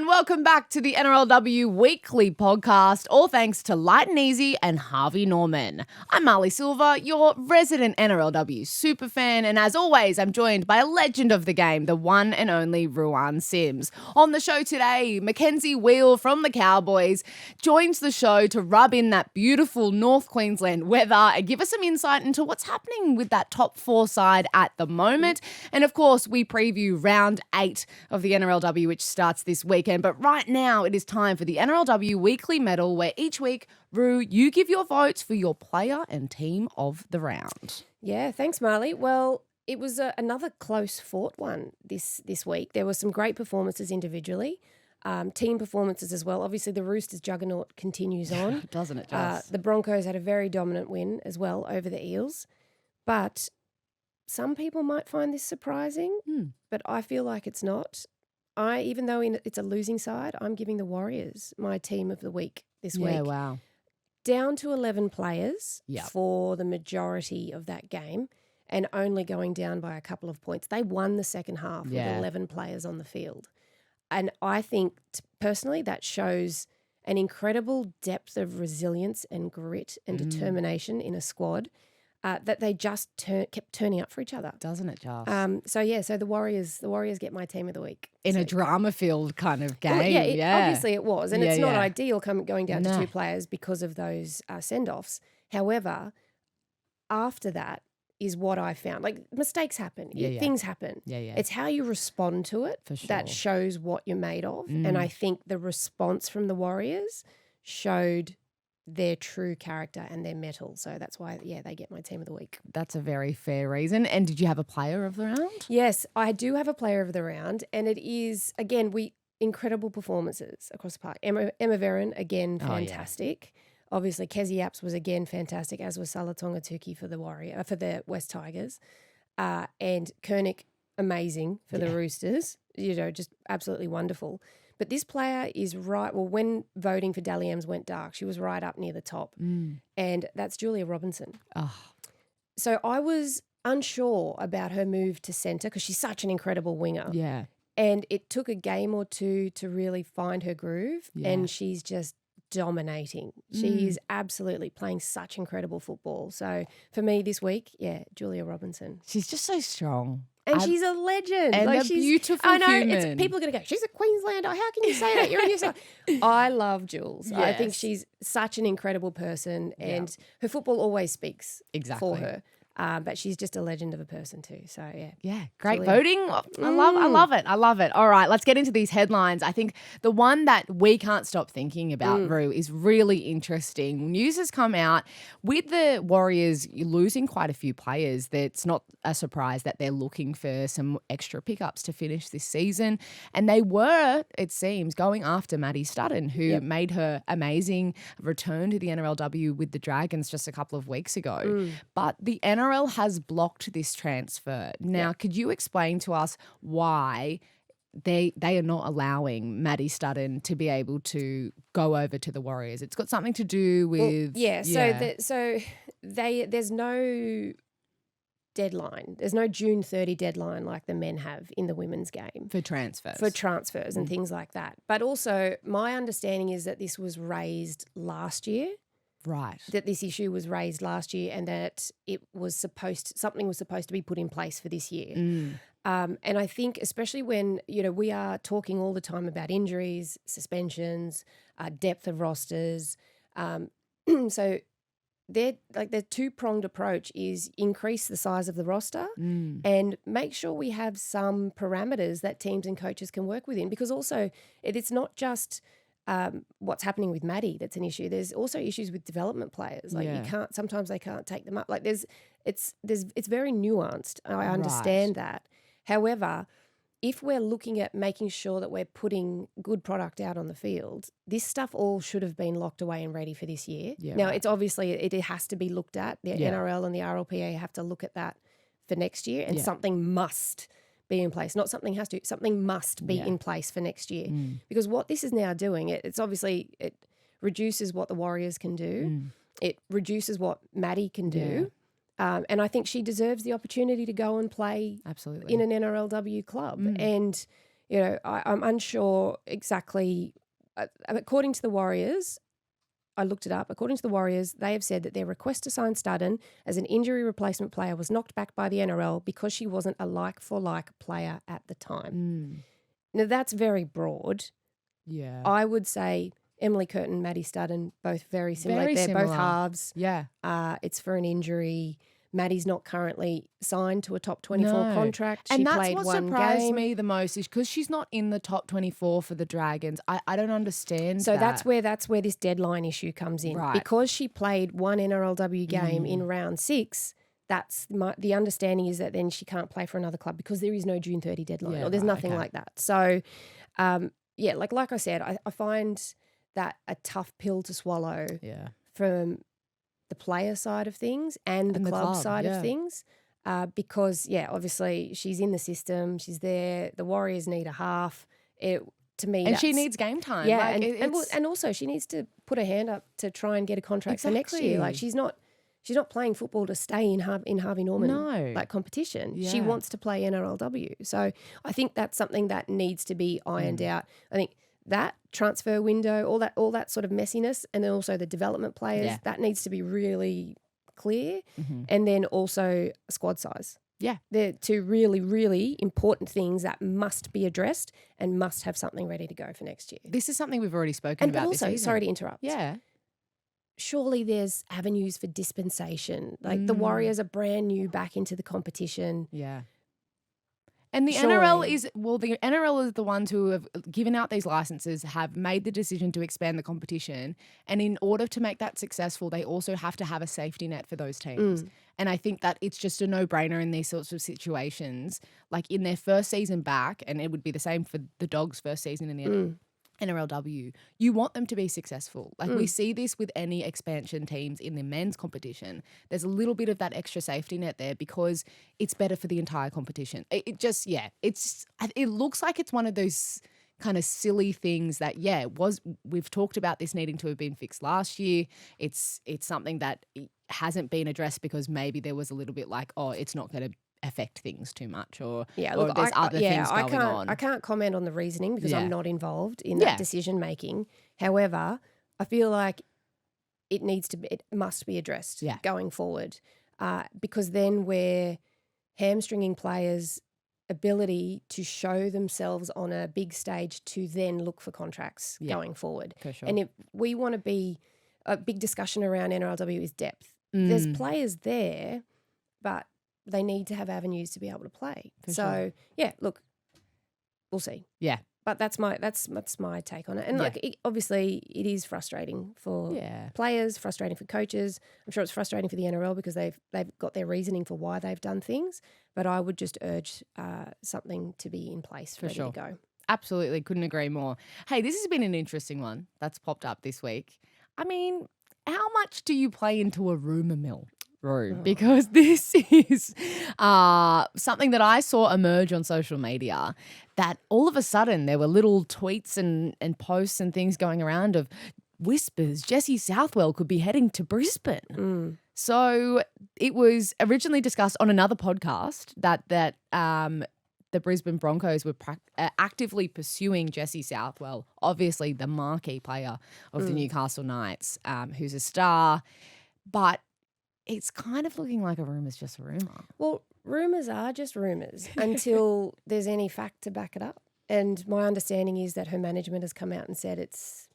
and welcome back to the NRLW Weekly Podcast, all thanks to Lite and Easy and Harvey Norman. I'm Marley Silva, your resident NRLW superfan, and as always, I'm joined by a legend of the game, the one and only Ruan Sims. On the show today, Mackenzie Weale from the Cowboys joins the show to rub in that beautiful North Queensland weather and give us some insight into what's happening with that top four side at the moment. And of course, we preview round 8 of the NRLW, which starts this weekend. But right now, it is time for the NRLW Weekly Medal, where each week, Roo, you give your votes for your player and team of the round. Yeah, thanks, Marley. Well, it was another close fought one this week. There were some great performances individually, team performances as well. Obviously, the Roosters juggernaut continues on. Doesn't it just? The Broncos had a very dominant win as well over the Eels. But some people might find this surprising, but I feel like it's not. Even though it's a losing side, I'm giving the Warriors my team of the week this week. Yeah, wow. Down to 11 players Yep. for the majority of that game and only going down by a couple of points. They won the second half with 11 players on the field. And I think, personally, that shows an incredible depth of resilience and grit and determination in a squad that they just kept turning up for each other. Doesn't it just? So the Warriors get my team of the week. In a drama-filled kind of game. Well, obviously it was. And it's not Yeah. ideal going down to 2 players because of those send-offs. However, after that is what I found. Like, mistakes happen. Things happen. Yeah. It's how you respond to it For sure. that shows what you're made of. And I think the response from the Warriors showed their true character and their mettle. So that's why, they get my team of the week. That's a very fair reason. And did you have a player of the round? Yes, I do have a player of the round, and it is, again, incredible performances across the park. Emma Verren, again, fantastic. Obviously, Kezi Apps was again fantastic, as was Salatonga Tuki for the West Tigers. And Kernick, amazing for the Roosters. Just absolutely wonderful. But this player is when voting for Dally M's went dark, she was right up near the top. And that's Julia Robinson. Oh. So I was unsure about her move to centre because she's such an incredible winger. Yeah. And it took a game or two to really find her groove, Yeah. and she's just dominating. She is absolutely playing such incredible football. So for me this week, Julia Robinson. She's just so strong. And she's a legend. And like, a beautiful I know, human. people are going to go, she's a Queenslander. How can you say that? You're on your side. I love Jules. I think Yes. she's such an incredible person, and her football always speaks for her. But she's just a legend of a person too. So, Yeah, great Julia. voting. I love it. All right, let's get into these headlines. I think the one that we can't stop thinking about, Roo, is really interesting. News has come out with the Warriors losing quite a few players. That's not a surprise that they're looking for some extra pickups to finish this season. And they were, it seems, going after Maddie Studdon, who made her amazing return to the NRLW with the Dragons just a couple of weeks ago. But the NRL has blocked this transfer. Now, could you explain to us why they are not allowing Maddie Studdon to be able to go over to the Warriors? It's got something to do with So there's no deadline. There's no June 30 deadline like the men have in the women's game for transfers. And things like that. But also, my understanding is that this was raised last year. Right. That this issue was raised last year, and that something was supposed to be put in place for this year. And I think, especially when we are talking all the time about injuries, suspensions, depth of rosters, so their two-pronged approach is increase the size of the roster and make sure we have some parameters that teams and coaches can work within. Because also, it's not just what's happening with Maddie that's an issue. There's also issues with development players. Like sometimes they can't take them up. Like it's very nuanced. I understand that. However, if we're looking at making sure that we're putting good product out on the field, this stuff all should have been locked away and ready for this year. Now, it's obviously it has to be looked at. The NRL and the RLPA have to look at that for next year, and something must be in place. Not something has to, something must be in place for next year. Because what this is now doing, it reduces what the Warriors can do. It reduces what Maddie can do. And I think she deserves the opportunity to go and play in an NRLW club. And, I'm unsure exactly. According to the Warriors, I looked it up. According to the Warriors, they have said that their request to sign Studdon as an injury replacement player was knocked back by the NRL because she wasn't a like-for-like player at the time. Now, that's very broad. Yeah. I would say Emily Curtin, Maddie Studdon, both very similar. Very They're similar. both halves. Yeah. It's for an injury. Maddie's not currently signed to a top 24 contract. She and that's played what one surprised game. me the most is because she's not in the top 24 for the Dragons. I don't understand So that. that's where this deadline issue comes in. Right. Because she played one NRLW game in round 6, the understanding is that then she can't play for another club because there is no June 30 deadline or there's nothing like that. So, like I said, I find that a tough pill to swallow from the player side of things and the club side of things because, obviously she's in the system. She's there. The Warriors need a half. To me, and she needs game time. Yeah, like and also she needs to put her hand up to try and get a contract for next year. Like she's not playing football to stay in Harvey Norman competition. Yeah. She wants to play NRLW. So I think that's something that needs to be ironed out. I think that transfer window, all that sort of messiness, and then also the development players, that needs to be really clear. And then also squad size. Yeah. They're two really, really important things that must be addressed and must have something ready to go for next year. This is something we've already spoken about. And also, this season. sorry to interrupt. Yeah. Surely there's avenues for dispensation. Like the Warriors are brand new back into the competition. Yeah. And the NRL is the ones who have given out these licenses, have made the decision to expand the competition. And in order to make that successful, they also have to have a safety net for those teams. And I think that it's just a no-brainer in these sorts of situations. Like in their first season back, and it would be the same for the Dogs' first season in the NRLW, you want them to be successful. Like we see this with any expansion teams in the men's competition. There's a little bit of that extra safety net there because it's better for the entire competition. It looks like it's one of those kind of silly things that, we've talked about this needing to have been fixed last year. It's something that hasn't been addressed because maybe there was a little bit like, it's not going to affect things too much or there's other things going on. I can't comment on the reasoning because I'm not involved in that decision making. However, I feel like it must be addressed going forward because then we're hamstringing players' ability to show themselves on a big stage to then look for contracts going forward. For sure. And if we want to be a big discussion around NRLW is depth. There's players there, but they need to have avenues to be able to play. We'll see. Yeah. But that's my take on it. And obviously it is frustrating for players, frustrating for coaches. I'm sure it's frustrating for the NRL because they've got their reasoning for why they've done things. But I would just urge something to be in place ready to go. Absolutely. Couldn't agree more. Hey, this has been an interesting one that's popped up this week. I mean, how much do you play into a rumour mill? Because this is something that I saw emerge on social media, that all of a sudden there were little tweets and posts and things going around of whispers Jesse Southwell could be heading to Brisbane. So it was originally discussed on another podcast that the Brisbane Broncos were actively pursuing Jesse Southwell, obviously the marquee player of the Newcastle Knights, who's a star, but it's kind of looking like a rumour's just a rumour. Well, rumours are just rumours until there's any fact to back it up. And my understanding is that her management has come out and said it's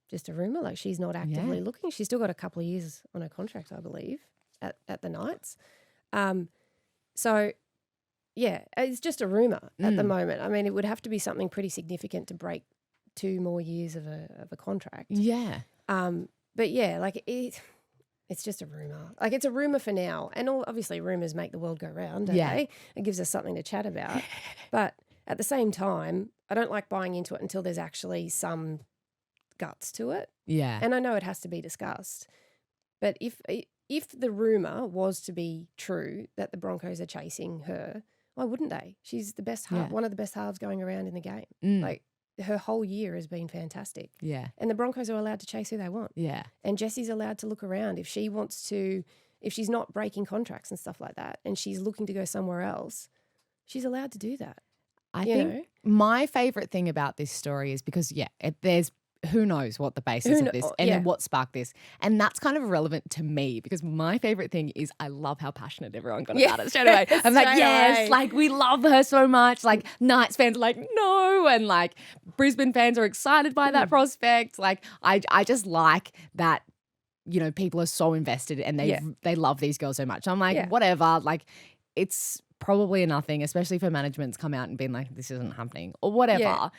just a rumour, like she's not actively looking. She's still got a couple of years on her contract, I believe, at the Knights. It's just a rumour at the moment. I mean, it would have to be something pretty significant to break 2 more years of a contract. Yeah. It's just a rumour. Like it's a rumour for now. And obviously rumours make the world go round, don't they? It gives us something to chat about. But at the same time, I don't like buying into it until there's actually some guts to it. Yeah. And I know it has to be discussed. But if the rumour was to be true that the Broncos are chasing her, why wouldn't they? She's the best half, one of the best halves going around in the game. Like her whole year has been fantastic. Yeah. And the Broncos are allowed to chase who they want. Yeah. And Jessie's allowed to look around. If she wants to, if she's not breaking contracts and stuff like that and she's looking to go somewhere else, she's allowed to do that. I think my favourite thing about this story is because, there's who knows what the basis of this and then what sparked this. And that's kind of relevant to me because my favourite thing is I love how passionate everyone got about it straight away. I'm like, yes, like we love her so much. Like Knights fans are like, no. And like Brisbane fans are excited by that prospect. Like I just like that, you know, people are so invested and they love these girls so much. I'm like, whatever, like it's probably a nothing, especially for management's come out and been like, this isn't happening or whatever. Yeah.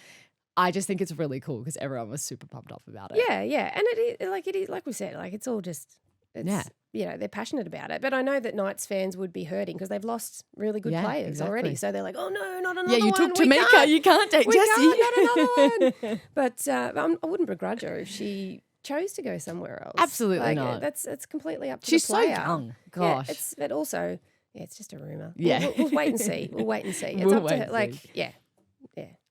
I just think it's really cool because everyone was super pumped up about it. Yeah, yeah. And it is like we said, like it's all just, you know, they're passionate about it. But I know that Knights fans would be hurting because they've lost really good players already. So they're like, oh no, not another one. Yeah, you took Tamika. You can't take Jesse. Not another one. But I wouldn't begrudge her if she chose to go somewhere else. Absolutely not. It's completely up to She's the player. So young. Gosh. Yeah, but also, it's just a rumour. Yeah. We'll wait and see. We'll wait and see. It's up to her. Like, yeah.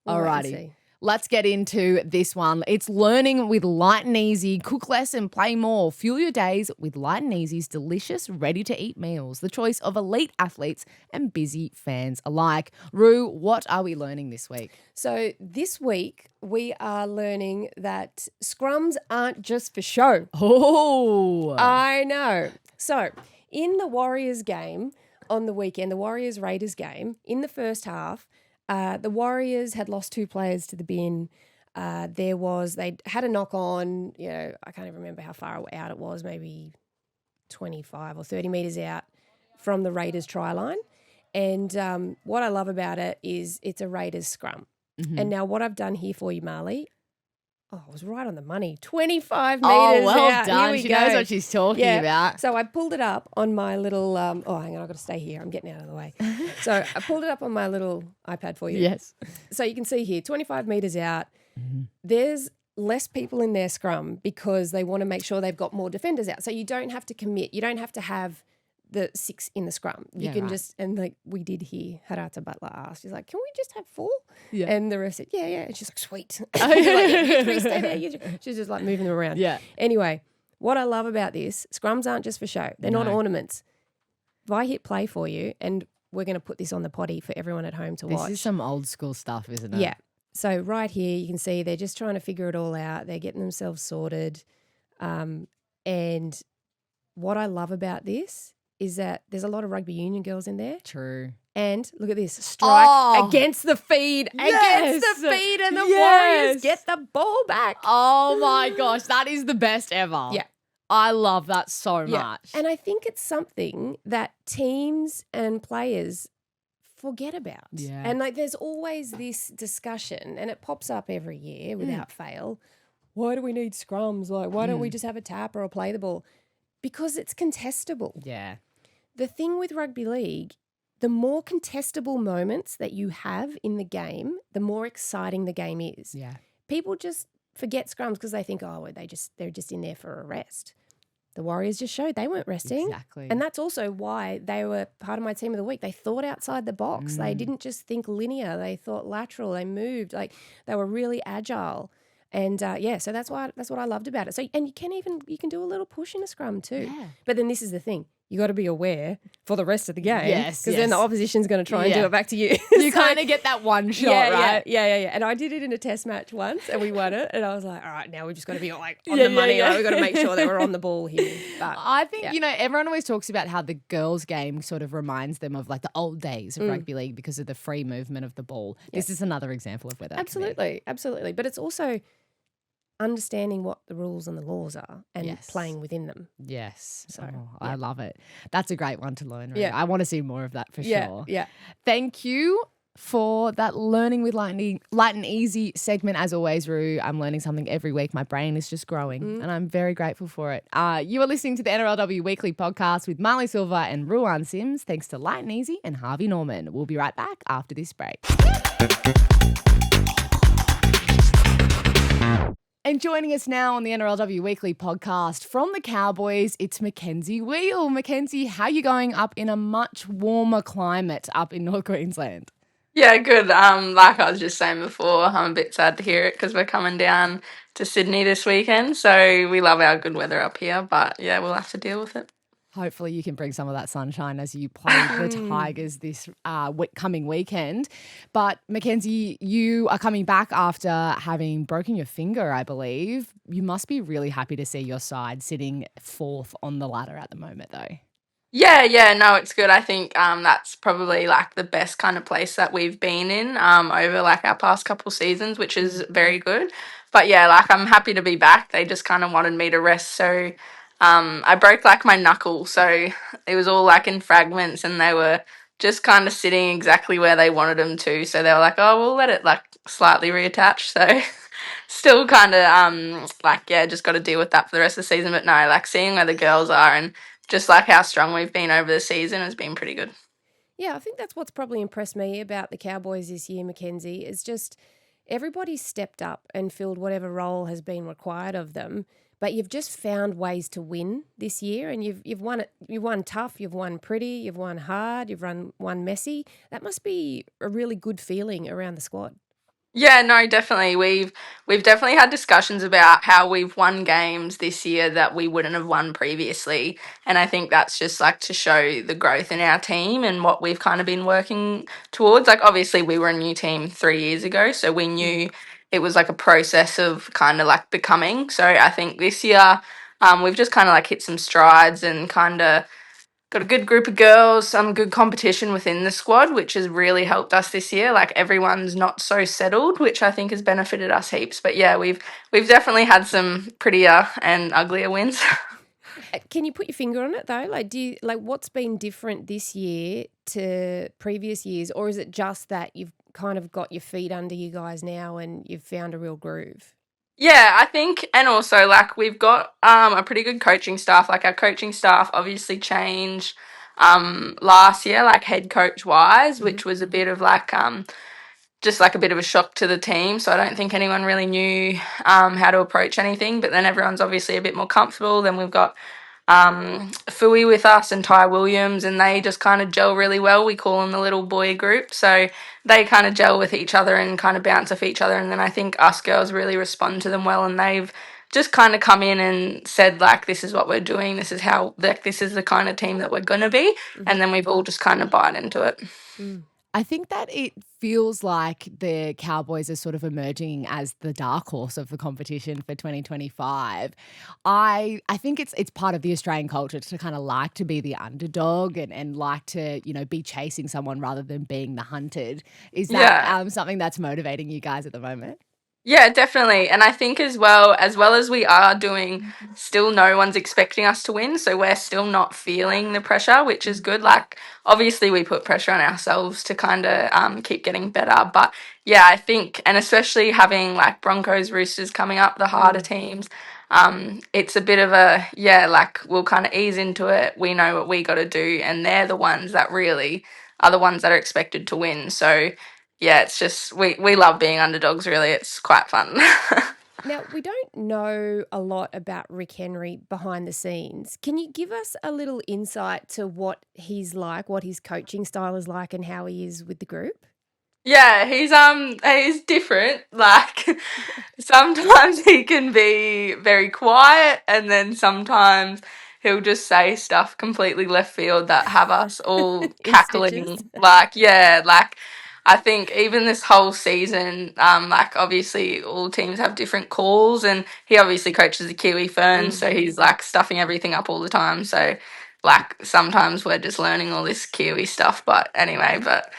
Alrighty. Let's get into this one. It's learning with Lite and Easy. Cook less and play more. Fuel your days with Lite and Easy's delicious, ready-to-eat meals. The choice of elite athletes and busy fans alike. Rue, what are we learning this week? So this week we are learning that scrums aren't just for show. Oh. I know. So in the Warriors game on the weekend, the Warriors-Raiders game, in the first half, the Warriors had lost 2 players to the bin. They had a knock on, you know, I can't even remember how far out it was, maybe 25 or 30 metres out from the Raiders try line. And what I love about it is it's a Raiders scrum. Mm-hmm. And now what I've done here for you, Marley, I was right on the money. 25 metres out. Oh, well done. She knows what she's talking about. So I pulled it up on my little hang on, I've got to stay here. I'm getting out of the way. So I pulled it up on my little iPad for you. Yes. So you can see here, 25 metres out. Mm-hmm. There's less people in their scrum because they want to make sure they've got more defenders out. So you don't have to commit. You don't have to have the 6 in the scrum. You can just, and like we did here, Harata Butler asked, she's like, can we just have 4? Yeah. And the rest said, yeah. And she's like, sweet. Like, you 3 stay there. She's just like moving them around. Yeah. Anyway, what I love about this, scrums aren't just for show. They're not ornaments. If I hit play for you, and we're going to put this on the potty for everyone at home to watch. This is some old school stuff, isn't it? Yeah. So right here, you can see they're just trying to figure it all out. They're getting themselves sorted. And what I love about this is that there's a lot of rugby union girls in there. True. And look at this, strike against the feed, and the Warriors get the ball back. Oh my gosh, that is the best ever. Yeah. I love that so much. And I think it's something that teams and players forget about. Yeah. And like there's always this discussion, and it pops up every year without fail. Why do we need scrums? Like, why don't we just have a tapper or play the ball? Because it's contestable. Yeah. The thing with rugby league, the more contestable moments that you have in the game, the more exciting the game is. Yeah. People just forget scrums because they think, they're just in there for a rest. The Warriors just showed they weren't resting. Exactly. And that's also why they were part of my team of the week. They thought outside the box. They didn't just think linear. They thought lateral. They moved. Like they were really agile. And so that's what I loved about it. So and you can do a little push in a scrum too. Yeah. But then this is the thing. You got to be aware for the rest of the game. Yes. Because then the opposition's going to try and do it back to you. You kind of get that one shot, right? Yeah. And I did it in a test match once and we won it. And I was like, all right, now we've just got to be like on the money. Like, we've got to make sure that we're on the ball here. But I think, everyone always talks about how the girls' game sort of reminds them of like the old days of rugby league because of the free movement of the ball. Yes. This is another example of where that Absolutely. But it's also understanding what the rules and the laws are and playing within them. Yes. So I love it. That's a great one to learn. Right? Yeah. I want to see more of that for sure. Yeah. Thank you for that Learning with Lite and Easy segment. As always, Rue, I'm learning something every week. My brain is just growing and I'm very grateful for it. You are listening to the NRLW Weekly Podcast with Marley Silva and Ruan Sims. Thanks to Lite and Easy and Harvey Norman. We'll be right back after this break. And joining us now on the NRLW Weekly Podcast from the Cowboys, it's Mackenzie Weale. Mackenzie, how are you going up in a much warmer climate up in North Queensland? Yeah, good. Like I was just saying before, I'm a bit sad to hear it because we're coming down to Sydney this weekend. So we love our good weather up here, but yeah, we'll have to deal with it. Hopefully you can bring some of that sunshine as you play the Tigers this coming weekend. But Mackenzie, you are coming back after having broken your finger, I believe. You must be really happy to see your side sitting fourth on the ladder at the moment, though. Yeah, no, it's good. I think that's probably like the best kind of place that we've been in over like our past couple seasons, which is very good. But yeah, like I'm happy to be back. They just kind of wanted me to rest, so I broke like my knuckle, so it was all like in fragments, and they were just kind of sitting exactly where they wanted them to. So they were like, "Oh, we'll let it like slightly reattach." So still kind of like yeah, just got to deal with that for the rest of the season. But no, like seeing where the girls are and just like how strong we've been over the season has been pretty good. Yeah, I think that's what's probably impressed me about the Cowboys this year, Mackenzie, is just everybody's stepped up and filled whatever role has been required of them. But you've just found ways to win this year, and you've won it. You've won tough, you've won pretty, you've won hard, you've won messy. That must be a really good feeling around the squad. Yeah, no, definitely. We've definitely had discussions about how we've won games this year that we wouldn't have won previously. And I think that's just like to show the growth in our team and what we've kind of been working towards. Like obviously we were a new team 3 years ago, so we knew it was like a process of kind of like becoming. So I think this year we've just kind of like hit some strides and kind of got a good group of girls, some good competition within the squad, which has really helped us this year. Like everyone's not so settled, which I think has benefited us heaps. But yeah, we've definitely had some prettier and uglier wins. Can you put your finger on it though? Like, what's been different this year to previous years, or is it just that you've kind of got your feet under you guys now and you've found a real groove? Yeah, I think, and also like we've got a pretty good coaching staff. Like our coaching staff obviously changed last year, like head coach wise, which was a bit of like just like a bit of a shock to the team. So I don't think anyone really knew how to approach anything. But then everyone's obviously a bit more comfortable. Then we've got Fui with us and Ty Williams, and they just kind of gel really well. We call them the little boy group. So they kind of gel with each other and kind of bounce off each other. And then I think us girls really respond to them well, and they've just kind of come in and said like, this is what we're doing. This is how, like, this is the kind of team that we're going to be. And then we've all just kind of bought into it. I think that it feels like the Cowboys are sort of emerging as the dark horse of the competition for 2025. I think it's part of the Australian culture to kind of like to be the underdog and like to, be chasing someone rather than being the hunted. Is that something that's motivating you guys at the moment? Yeah, definitely. And I think as well as we are doing, still no one's expecting us to win. So we're still not feeling the pressure, which is good. Like, obviously, we put pressure on ourselves to kind of keep getting better. But yeah, I think, and especially having like Broncos, Roosters coming up, the harder teams, it's a bit of a, yeah, like we'll kind of ease into it. We know what we got to do. And they're the ones that really are the ones that are expected to win. So, yeah, it's just we love being underdogs, really. It's quite fun. Now, we don't know a lot about Rick Henry behind the scenes. Can you give us a little insight to what he's like, what his coaching style is like, and how he is with the group? Yeah, he's different. Like sometimes he can be very quiet, and then sometimes he'll just say stuff completely left field that have us all In stitches. cackling. Like yeah, like I think even this whole season, like obviously all teams have different calls, and he obviously coaches the Kiwi Ferns, so he's like stuffing everything up all the time. So like sometimes we're just learning all this Kiwi stuff, but anyway, but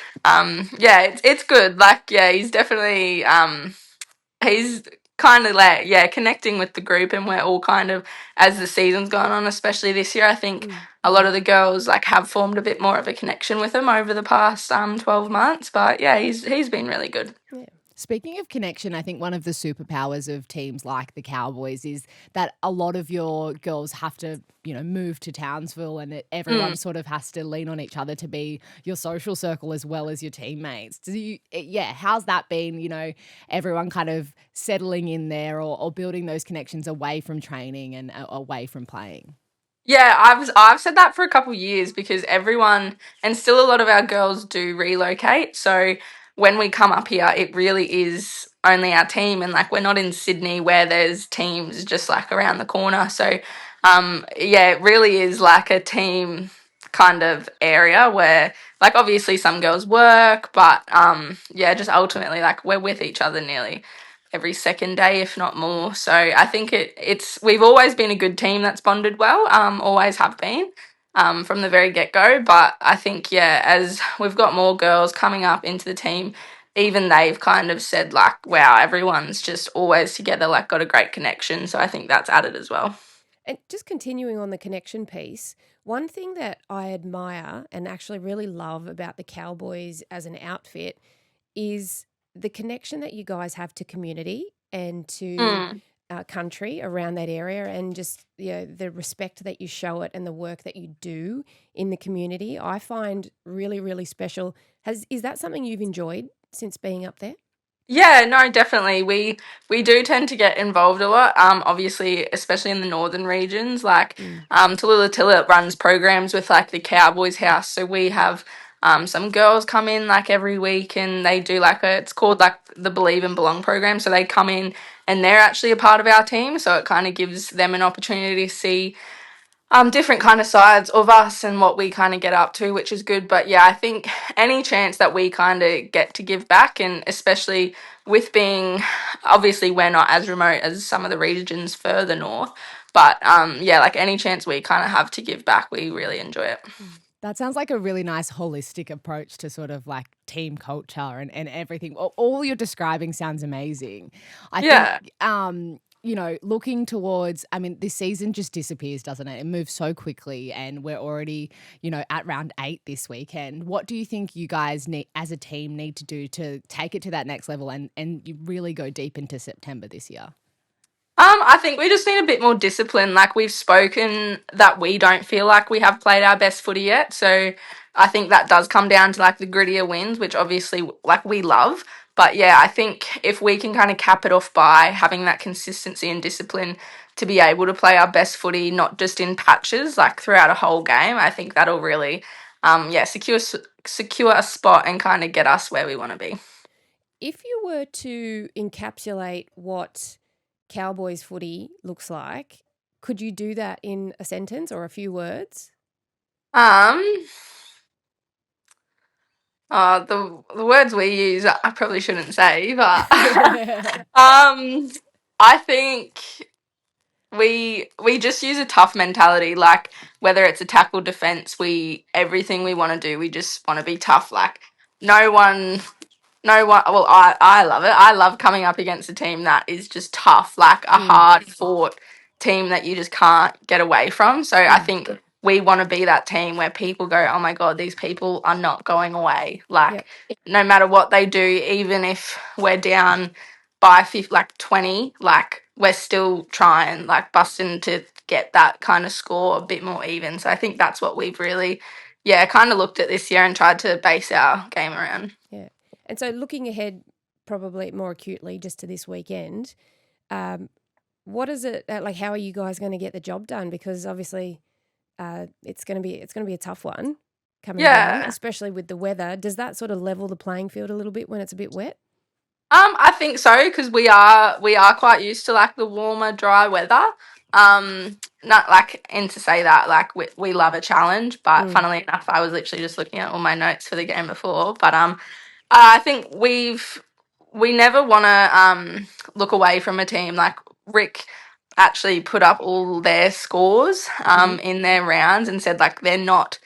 yeah, it's good. Like yeah, he's definitely he's kind of like yeah connecting with the group, and we're all kind of, as the season's gone on, especially this year, I think a lot of the girls like have formed a bit more of a connection with him over the past 12 months. But yeah, he's been really good. Yeah. Speaking of connection, I think one of the superpowers of teams like the Cowboys is that a lot of your girls have to, move to Townsville, and everyone sort of has to lean on each other to be your social circle as well as your teammates. How's that been, everyone kind of settling in there or building those connections away from training and away from playing? Yeah, I've said that for a couple of years, because everyone, and still a lot of our girls do relocate. So when we come up here, it really is only our team, and like we're not in Sydney where there's teams just like around the corner. So Yeah, it really is like a team kind of area where, like, obviously some girls work, but yeah, just ultimately like we're with each other nearly every second day, if not more. So I think it's we've always been a good team that's bonded well, always have been. From the very get-go, but I think, yeah, as we've got more girls coming up into the team, even they've kind of said, like, wow, everyone's just always together, like, got a great connection. So I think that's added as well. And just continuing on the connection piece, one thing that I admire and actually really love about the Cowboys as an outfit is the connection that you guys have to community and to country around that area, and just the respect that you show it and the work that you do in the community. I find really, really special. Is that something you've enjoyed since being up there? Yeah, no, definitely. We do tend to get involved a lot. Obviously, especially in the northern regions, like Tooele runs programs with like the Cowboys House. So we have some girls come in like every week, and they do like it's called like the Believe and Belong program. So they come in and they're actually a part of our team. So it kind of gives them an opportunity to see different kind of sides of us and what we kind of get up to, which is good. But yeah, I think any chance that we kind of get to give back, and especially with being, obviously we're not as remote as some of the regions further north, but yeah, like any chance we kind of have to give back, we really enjoy it. That sounds like a really nice holistic approach to sort of like team culture and everything. All you're describing sounds amazing. I think, looking towards, I mean, this season just disappears, doesn't it? It moves so quickly, and we're already, at round 8 this weekend. What do you think you guys need as a team need to do to take it to that next level and you really go deep into September this year? I think we just need a bit more discipline. Like, we've spoken that we don't feel like we have played our best footy yet. So I think that does come down to like the grittier wins, which obviously like we love. But yeah, I think if we can kind of cap it off by having that consistency and discipline to be able to play our best footy, not just in patches, like throughout a whole game, I think that'll really, secure a spot and kind of get us where we want to be. If you were to encapsulate what Cowboys footy looks like, could you do that in a sentence or a few words? The words we use I probably shouldn't say, but I think we just use a tough mentality. Like, whether it's a tackle, defense, everything we want to do, we just want to be tough. Like, no one. No one. Well, I love it. I love coming up against a team that is just tough, like a hard fought team that you just can't get away from. So I think we want to be that team where people go, oh my God, these people are not going away. Like, no matter what they do, even if we're down by 20, like, we're still trying, like, busting to get that kind of score a bit more even. So I think that's what we've really, kind of looked at this year and tried to base our game around. Yeah. And so looking ahead probably more acutely just to this weekend, what is it like? How are you guys going to get the job done? Because obviously it's going to be a tough one coming down, especially with the weather. Does that sort of level the playing field a little bit when it's a bit wet? I think so, because we are quite used to like the warmer, dry weather. Not like, and to say that, like, we love a challenge, but funnily enough, I was literally just looking at all my notes for the game before. But I think we never want to look away from a team. Like, Rick actually put up all their scores in their rounds and said, like, they're not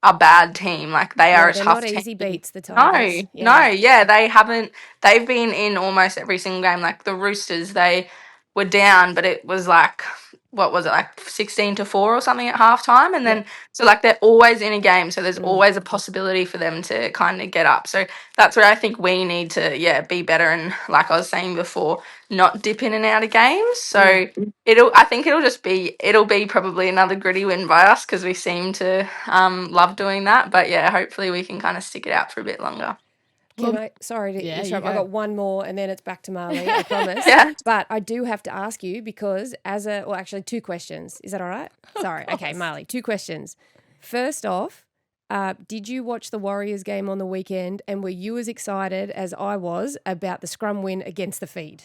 a bad team. Like, they are a they're tough not team. easy beats, the Tigers. They haven't. They've been in almost every single game. Like, the Roosters, they were down, but it was like, what was it, like 16-4 or something at halftime, and then so like they're always in a game. So there's always a possibility for them to kind of get up. So that's where I think we need to be better, and like I was saying before, not dip in and out of games. So I think it'll be probably another gritty win by us, because we seem to love doing that. But yeah, hopefully we can kind of stick it out for a bit longer. Sorry to interrupt. I got one more and then it's back to Marley, I promise. But I do have to ask you, because actually 2 questions. Is that all right? Sorry. Okay, Marley, 2 questions. First off, did you watch the Warriors game on the weekend, and were you as excited as I was about the scrum win against the Feed?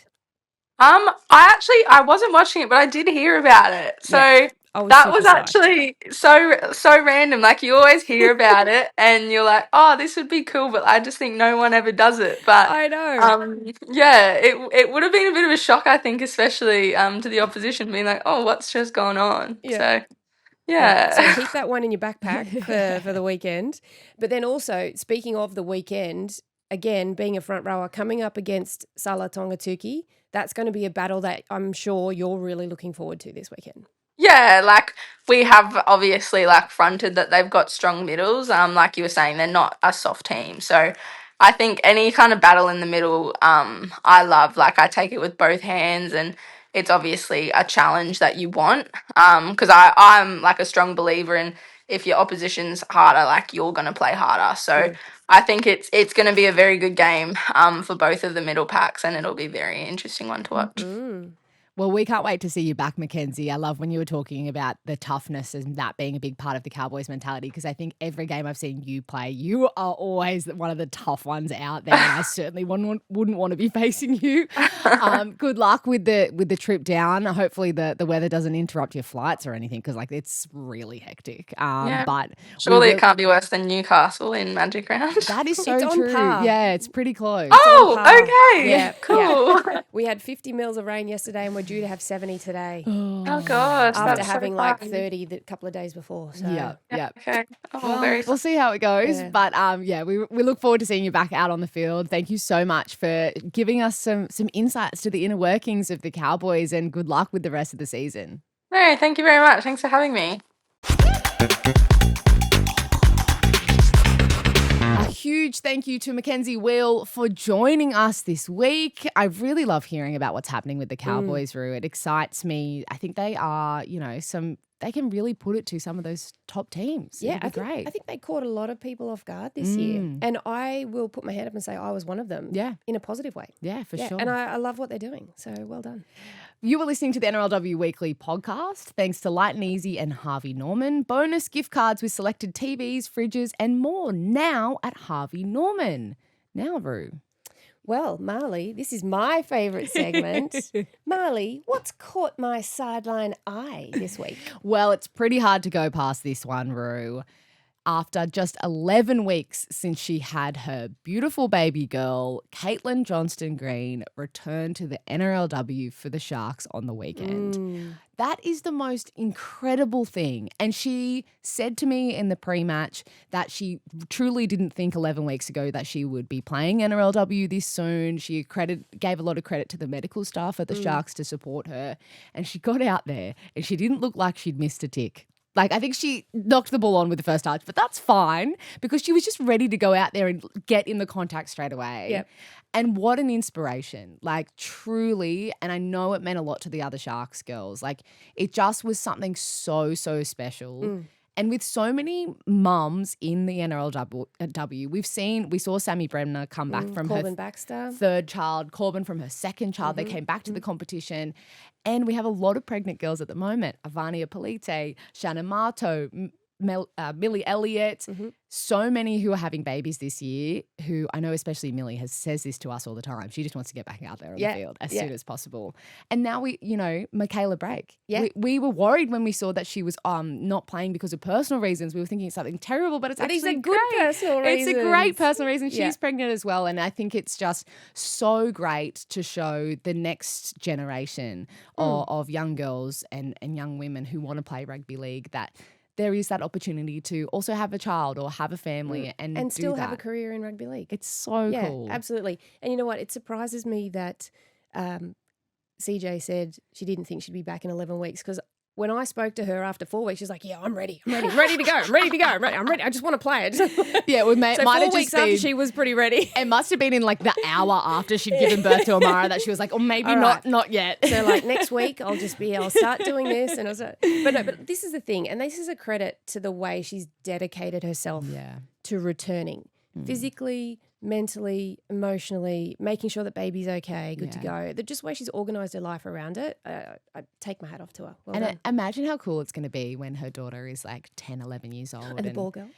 I wasn't watching it, but I did hear about it. So I was That super was psyched. actually so random. Like you always hear about it and you're like, oh, this would be cool, but I just think no one ever does it. But I know. yeah, it would have been a bit of a shock, I think, especially to the opposition being like, oh, what's just gone on? Yeah. So Yeah. So yeah. keep that one in your backpack for the weekend. But then also, speaking of the weekend, again, being a front rower, coming up against Sala Tongatuki, that's going to be a battle that I'm sure you're really looking forward to this weekend. Yeah, like we have obviously like fronted that they've got strong middles. Like you were saying, they're not a soft team. So I think any kind of battle in the middle, I love. Like I take it with both hands, and it's obviously a challenge that you want. Because I'm like a strong believer in if your opposition's harder, like you're gonna play harder. So I think it's gonna be a very good game for both of the middle packs, and it'll be a very interesting one to watch. Well, we can't wait to see you back, Mackenzie. I love when you were talking about the toughness and that being a big part of the Cowboys mentality, because I think every game I've seen you play, you are always one of the tough ones out there, and I certainly wouldn't want to be facing you. Good luck with the trip down. Hopefully the weather doesn't interrupt your flights or anything, because like it's really hectic. Yeah. But Surely it can't be worse than Newcastle in Magic Round. that is so It's on true. par. Yeah, it's pretty close. Oh, on par. okay. Yeah, Cool. yeah. We had 50 mils of rain yesterday and we're due to have 70 today. Oh gosh. After that's so having like fun. 30 the couple of days before. So Yeah. Okay. Oh, Well, very we'll see how it goes. Yeah. But we look forward to seeing you back out on the field. Thank you so much for giving us some insights to the inner workings of the Cowboys, and good luck with the rest of the season. No, thank you very much. Thanks for having me. A huge thank you to Mackenzie Weale for joining us this week. I really love hearing about what's happening with the Cowboys, Roo. It excites me. I think they are, they can really put it to some of those top teams. Yeah, It'd be great. I think they caught a lot of people off guard this year. And I will put my hand up and say I was one of them. Yeah. In a positive way. Yeah, for sure. And I love what they're doing. So well done. You were listening to the NRLW Weekly podcast. Thanks to Lite and Easy and Harvey Norman. Bonus gift cards with selected TVs, fridges, and more now at Harvey Norman. Now, Roo. Well, Marley, this is my favourite segment. Marley, what's caught my sideline eye this week? Well, it's pretty hard to go past this one, Roo. After just 11 weeks since she had her beautiful baby girl, Caitlin Johnston-Green returned to the NRLW for the Sharks on the weekend. That is the most incredible thing. And she said to me in the pre-match that she truly didn't think 11 weeks ago that she would be playing NRLW this soon. She gave a lot of credit to the medical staff at the Sharks to support her. And she got out there and she didn't look like she'd missed a tick. Like, I think she knocked the ball on with the first touch, but that's fine because she was just ready to go out there and get in the contact straight away. Yep. And what an inspiration, like truly. And I know it meant a lot to the other Sharks girls. Like, it just was something so, so special. And with so many mums in the NRLW, we saw Sammy Bremner come back from Corbin her Baxter. third child, Corbin from her second child. They came back to the competition. And we have a lot of pregnant girls at the moment. Ivania Polite, Shannon Marto, Millie Elliott, so many who are having babies this year, who I know especially Millie says this to us all the time. She just wants to get back out there on the field as soon as possible. And now Michaela Brake. Yeah. We were worried when we saw that she was not playing because of personal reasons. We were thinking something terrible, but it's But actually it's a good great. personal reason. It's a great personal reason. She's Yeah. pregnant as well. And I think it's just so great to show the next generation of young girls and young women who want to play rugby league that there is that opportunity to also have a child or have a family and do still that. have a career in rugby league. It's so cool. Yeah, absolutely. And you know what? It surprises me that CJ said she didn't think she'd be back in 11 weeks because when I spoke to her after 4 weeks, she's like, I'm ready to go. I'm ready. I just want to play it. Yeah, it might So have 4 just weeks been, after she was pretty ready. it must have been in like the hour after she'd given birth to Amara that she was like, oh, maybe All right. not yet. So like next week, I'll start doing this. And but this is the thing. And this is a credit to the way she's dedicated herself to returning physically, mentally, emotionally, making sure that baby's okay, good to go. The just way she's organised her life around it, I take my hat off to her. Well done. Imagine how cool it's going to be when her daughter is like 10, 11 years old. And the ball girl.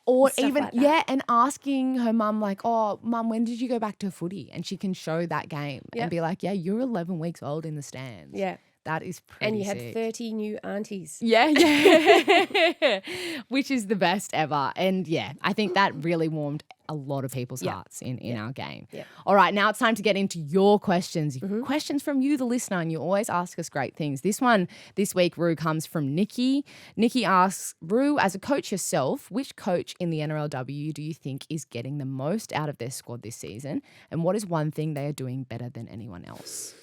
Or Stuff even, like that. and asking her mum like, oh, mum, when did you go back to footy? And she can show that game and be like, yeah, you're 11 weeks old in the stands. Yeah. That is pretty And you had sick. 30 new aunties. Yeah. Which is the best ever. And yeah, I think that really warmed a lot of people's hearts in our game. Yeah. All right, now it's time to get into your questions. Questions from you, the listener, and you always ask us great things. This one this week, Rue, comes from Nikki. Nikki asks, Rue, as a coach yourself, which coach in the NRLW do you think is getting the most out of their squad this season? And what is one thing they are doing better than anyone else?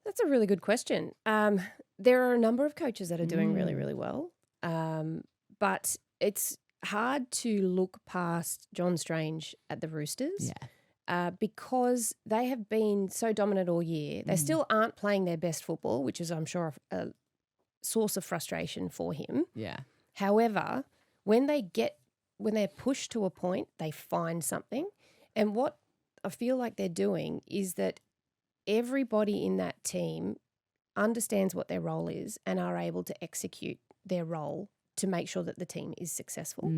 That's a really good question. There are a number of coaches that are doing really, really well. But it's hard to look past John Strange at the Roosters because they have been so dominant all year. They still aren't playing their best football, which is, I'm sure, a source of frustration for him. Yeah. However, when they're pushed to a point, they find something. And what I feel like they're doing is that everybody in that team understands what their role is and are able to execute their role to make sure that the team is successful.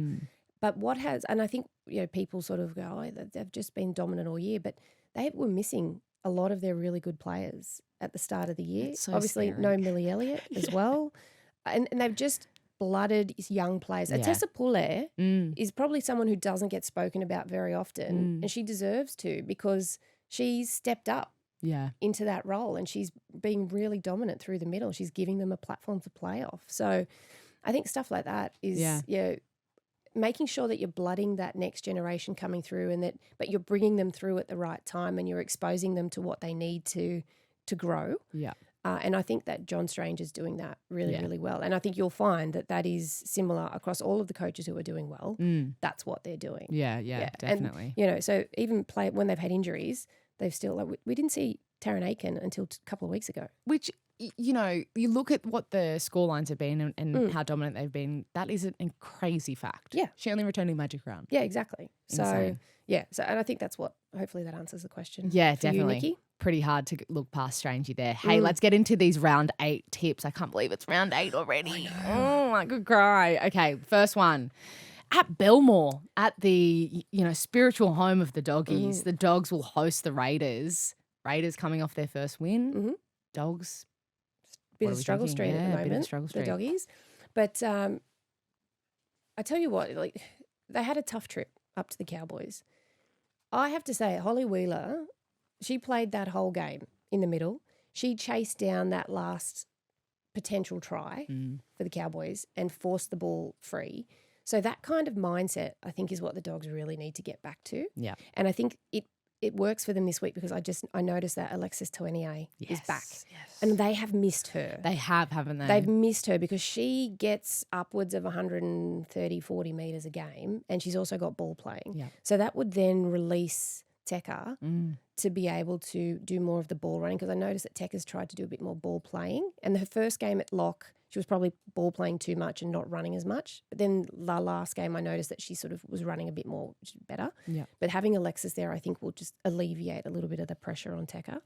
But and I think, people sort of go, oh, they've just been dominant all year, but they were missing a lot of their really good players at the start of the year. So Obviously, scary. no Millie Elliott as well. And they've just blooded young players. Yeah. Atessa Poulet is probably someone who doesn't get spoken about very often, and she deserves to because she's stepped up into that role and she's being really dominant through the middle. She's giving them a platform to play off. So I think stuff like that is making sure that you're blooding that next generation coming through but you're bringing them through at the right time and you're exposing them to what they need to grow. Yeah. And I think that John Strange is doing that really, really well. And I think you'll find that is similar across all of the coaches who are doing well. That's what they're doing. Yeah, definitely. And, so even when they've had injuries, they've still we didn't see Taryn Aiken until a couple of weeks ago. Which, you look at what the scorelines have been and how dominant they've been. That is a crazy fact. Yeah. She only returned a magic round. Yeah, exactly. Insane. So and I think that's hopefully that answers the question. Yeah, for you, definitely. Nikki. Pretty hard to look past Strangey there. Hey, let's get into these round 8 tips. I can't believe it's round 8 already. Oh, I could cry. Okay, first one. At Belmore, at the spiritual home of the doggies, the Dogs will host the Raiders. Raiders coming off their first win. Dogs. Bit of struggle street at the moment. Bit of struggle street. The doggies. But I tell you what, they had a tough trip up to the Cowboys. I have to say, Holly Wheeler, she played that whole game in the middle. She chased down that last potential try for the Cowboys and forced the ball free. So that kind of mindset, I think, is what the Dogs really need to get back to. Yeah. And I think it works for them this week because I noticed that Alexis Toenier is back. Yes. And they have missed her. They have, haven't they? They've missed her because she gets upwards of 130, 40 metres a game and she's also got ball playing. Yeah. So that would then release Tekka to be able to do more of the ball running because I noticed that Tekka's tried to do a bit more ball playing. And her first game at lock, she was probably ball playing too much and not running as much. But then the last game, I noticed that she sort of was running a bit more, which is better. Yeah. But having Alexis there, I think, will just alleviate a little bit of the pressure on Tekka.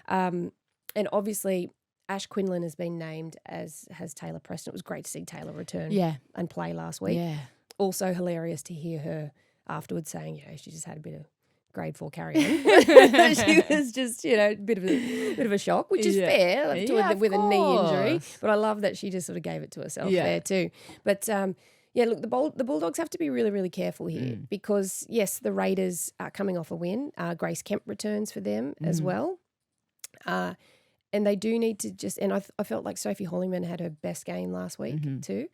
And obviously, Ash Quinlan has been named, as has Taylor Preston. It was great to see Taylor return and play last week. Yeah. Also hilarious to hear her afterwards saying, she just had a bit of grade 4 carry-on. She was just, a bit of a shock, which is fair with a knee injury. But I love that she just sort of gave it to herself there too. But look, the Bulldogs have to be really, really careful here because, yes, the Raiders are coming off a win. Grace Kemp returns for them as well. And they do need to and I felt like Sophie Hollyman had her best game last week too.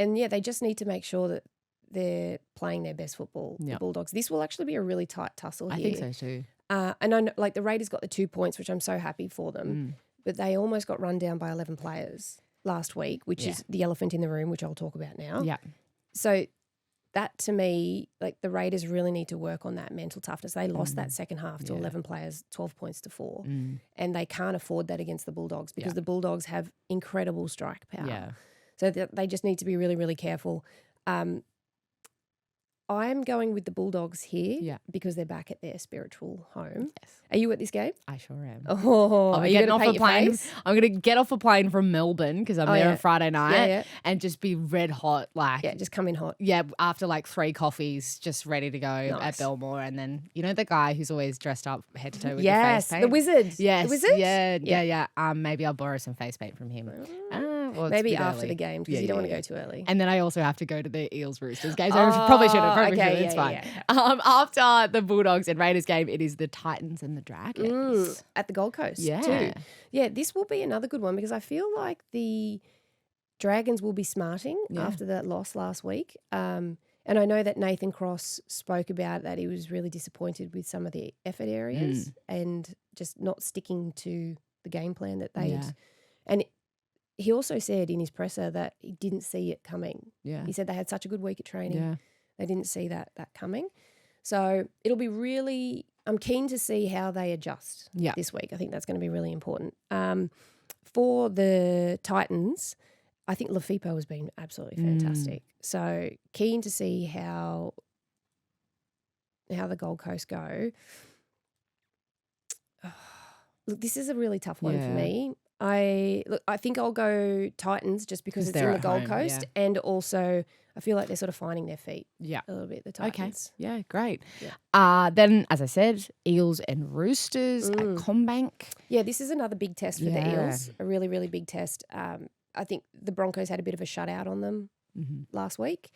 And, they just need to make sure that they're playing their best football, the Bulldogs. This will actually be a really tight tussle here. I think so too. And I know, the Raiders got the 2 points, which I'm so happy for them, but they almost got run down by 11 players last week, which is the elephant in the room, which I'll talk about now. Yeah. So that, to me, the Raiders really need to work on that mental toughness. They lost that second half to 11 players, 12 points to 4, and they can't afford that against the Bulldogs because the Bulldogs have incredible strike power. Yeah. So they just need to be really, really careful. I'm going with the Bulldogs here Yeah. because they're back at their spiritual home. Yes. Are you at this game? I sure am. Oh, I'm are you getting going off to a paint your plane. face? I'm going to get off a plane from Melbourne because I'm there on Friday night yeah. and just be red hot. Like, Yeah, just come in hot. yeah, after like 3 coffees, just ready to go at Nice. Belmore. And then, you know, the guy who's always dressed up head to toe with the face Yes, paint? the wizard. Yes. The wizard? Yeah. Maybe I'll borrow some face paint from him. Well, it's a Maybe bit after early. the game because you don't want to go too early. And then I also have to go to the Eels Roosters game. So I probably shouldn't. It's fine. After the Bulldogs and Raiders game, it is the Titans and the Dragons. At the Gold Coast Yeah. too. Yeah, this will be another good one because I feel like the Dragons will be smarting after that loss last week. And I know that Nathan Cross spoke about that he was really disappointed with some of the effort areas and just not sticking to the game plan that they'd. Yeah. And he also said in his presser that he didn't see it coming. Yeah. He said they had such a good week at training. Yeah. They didn't see that coming. So it'll be really – I'm keen to see how they adjust this week. I think that's going to be really important. For the Titans, I think Lafipo has been absolutely fantastic. So keen to see how the Gold Coast go. Look, this is a really tough one for me. I think I'll go Titans just because it's in the Gold Coast and also I feel like they're sort of finding their feet a little bit, the Titans. Okay. Yeah, great. Yeah. Then, as I said, Eels and Roosters at Combank. Yeah, this is another big test for the Eels, a really, really big test. I think the Broncos had a bit of a shutout on them last week.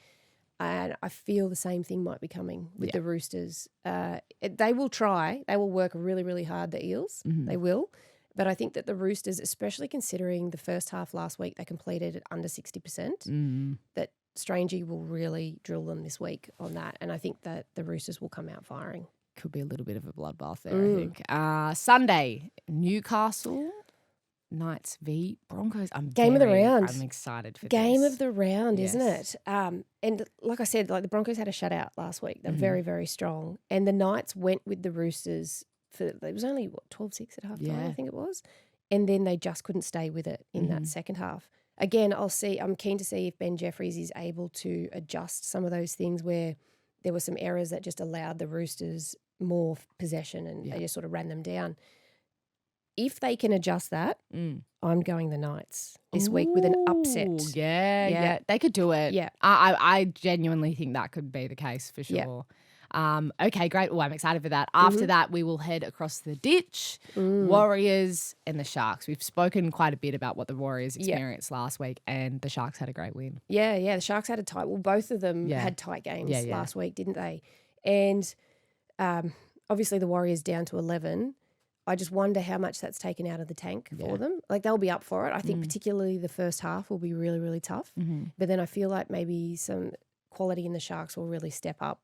And I feel the same thing might be coming with the Roosters. They will try. They will work really, really hard, the Eels. They will. But I think that the Roosters, especially considering the first half last week, they completed at under 60%, that Strangey will really drill them this week on that. And I think that the Roosters will come out firing. Could be a little bit of a bloodbath there, I think. Sunday, Newcastle Knights v Broncos. Game of the round. I'm excited for Game this. of the round, isn't it? And like I said, like the Broncos had a shutout last week. They're very, very strong. And the Knights went with the Roosters for it was only 12-6 at halftime, I think it was. And then they just couldn't stay with it in that second half. Again, I'm keen to see if Ben Jeffries is able to adjust some of those things where there were some errors that just allowed the Roosters more possession and they just sort of ran them down. If they can adjust that, I'm going the Knights this week with an upset. Yeah. They could do it. Yeah. I genuinely think that could be the case for sure. Okay, great. Well, I'm excited for that. After that, we will head across the ditch, Warriors and the Sharks. We've spoken quite a bit about what the Warriors experienced last week, and the Sharks had a great win. Yeah. The Sharks had a tight – well, both of them had tight games last week, didn't they? And obviously the Warriors down to 11. I just wonder how much that's taken out of the tank for them. Like they'll be up for it. I think particularly the first half will be really, really tough. But then I feel like maybe some quality in the Sharks will really step up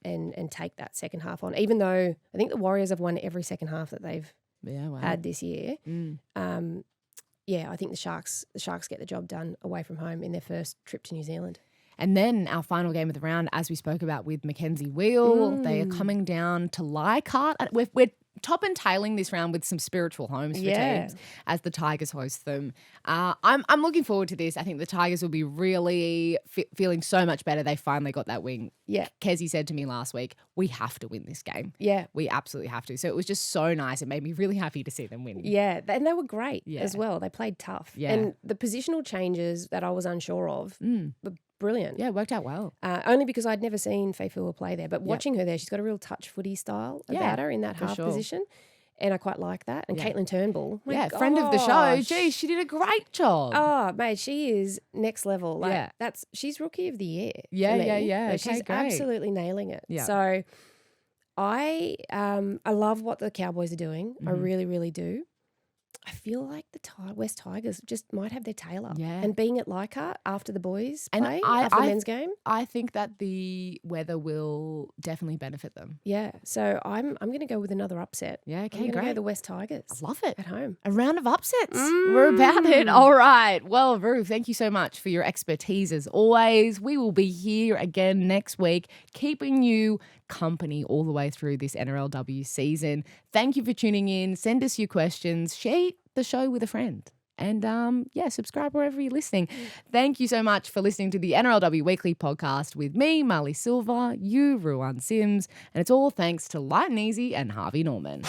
and take that second half on. Even though I think the Warriors have won every second half that they've had this year. I think the Sharks get the job done away from home in their first trip to New Zealand. And then our final game of the round, as we spoke about with Mackenzie Weale, they are coming down to Leichhardt. We're top and tailing this round with some spiritual homes for teams as the Tigers host them. I'm looking forward to this. I think the Tigers will be really feeling so much better. They finally got that win. Yeah. Kessie said to me last week, we have to win this game. Yeah. We absolutely have to. So it was just so nice. It made me really happy to see them win. Yeah. And they were great as well. They played tough. Yeah. And the positional changes that I was unsure of were brilliant. Yeah, it worked out well. Only because I'd never seen Faifua play there. But watching her there, she's got a real touch footy style about her in that half position. And I quite like that. And Caitlin Turnbull. Friend of the show. Gee, she did a great job. Oh, mate, she is next level. Like she's Rookie of the Year. Yeah. Like, she's absolutely nailing it. Yeah. So I love what the Cowboys are doing. I really, really do. I feel like the West Tigers just might have their tail up. Yeah. And being at Leichhardt after the boys And play, after the men's game. I think that the weather will definitely benefit them. Yeah. So I'm going to go with another upset. Yeah, okay, I'm going to great. go the West Tigers. I love it. At home. A round of upsets. We're about it. All right. Well, Roo, thank you so much for your expertise as always. We will be here again next week, keeping you company all the way through this NRLW season. Thank you for tuning in. Send us your questions. Share the show with a friend. And subscribe wherever you're listening. Thank you so much for listening to the NRLW Weekly podcast with me, Marley Silva, you, Ruan Sims, and it's all thanks to Light and Easy and Harvey Norman.